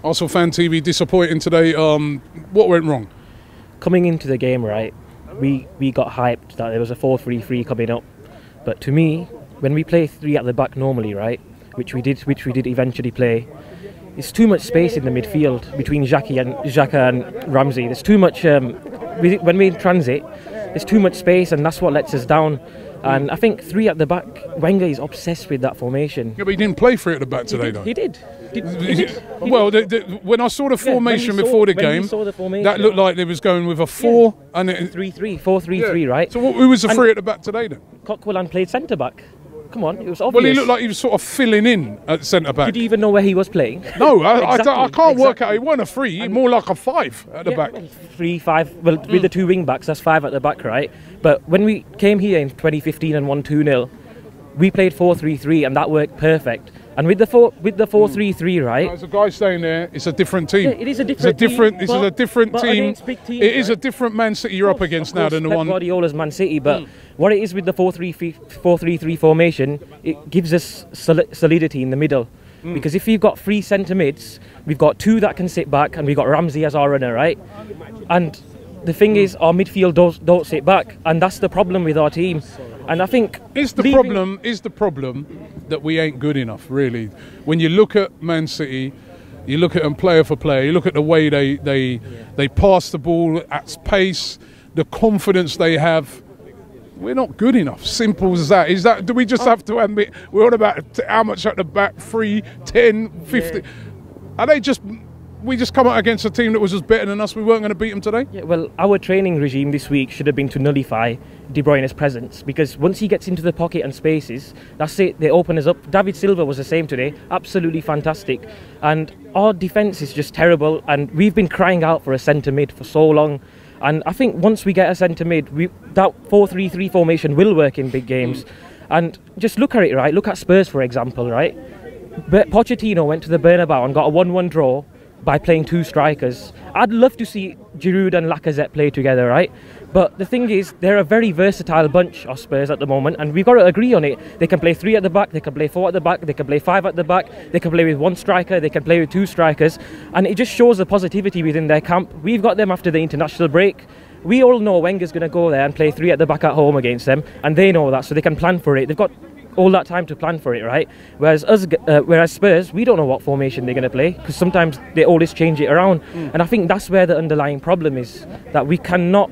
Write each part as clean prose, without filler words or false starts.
ArsenalFanTV disappointing today. What went wrong? Coming into the game, right, we got hyped that there was a 4-3-3 coming up. But to me, when we play 3 at the back normally, right, which we did eventually play, there's too much space in the midfield between Xhaka and Ramsey. There's too much, when we're in transit, there's too much space, and that's what lets us down. And I think 3 at the back, Wenger is obsessed with that formation. Yeah, but he didn't play 3 at the back today, though. He did. Well, when I saw the formation before the game, that looked like they was going with a 4 and 4-3-3, right? So who was the 3 at the back today then? Coquelin played centre back. Come on, it was obvious. Well, he looked like he was sort of filling in at centre back. Did you even know where he was playing? No, I can't work out. He wasn't a 3, more like a 5 at the back. 3, 5. Well, with the 2 wing backs, that's 5 at the back, right? But when we came here in 2015 and won 2-0, we played 4-3-3, and that worked perfect. And with the 4-3-3, right? There's a guy staying there. It's a different team. Yeah, it is a different team. This is a different team. It is a different Man City you're up against now than the one. Guardiola's Man City, but what it is with the 4-3-3 formation, it gives us solidity in the middle. Because if you've got 3 centre mids, we've got 2 that can sit back, and we've got Ramsey as our runner, right? And the thing is, our midfield don't sit back, and that's the problem with our team. And I think is the problem that we ain't good enough, really. When you look at Man City, you look at them player for player, you look at the way they pass the ball at pace, the confidence they have. We're not good enough. Simple as that. Do we just have to admit we're on about how much at the back? 3, 10, 50. Are they just? We just come out against a team that was just better than us. We weren't going to beat them today. Yeah, well, our training regime this week should have been to nullify De Bruyne's presence, because once he gets into the pocket and spaces, that's it. They open us up. David Silva was the same today. Absolutely fantastic. And our defence is just terrible. And we've been crying out for a centre mid for so long. And I think once we get a centre mid, that 4-3-3 formation will work in big games. And just look at it, right? Look at Spurs, for example, right? Pochettino went to the Bernabeu and got a 1-1 draw by playing 2 strikers. I'd love to see Giroud and Lacazette play together, right? But the thing is, they're a very versatile bunch of Spurs at the moment, and we've got to agree on it. They can play 3 at the back, they can play 4 at the back, they can play 5 at the back, they can play with 1 striker, they can play with 2 strikers, and it just shows the positivity within their camp. We've got them after the international break. We all know Wenger's going to go there and play 3 at the back at home against them, and they know that, so they can plan for it. They've got all that time to plan for it, right? Whereas Spurs, we don't know what formation they're going to play, because sometimes they always change it around. And I think that's where the underlying problem is, that we cannot,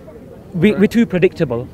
we're too predictable.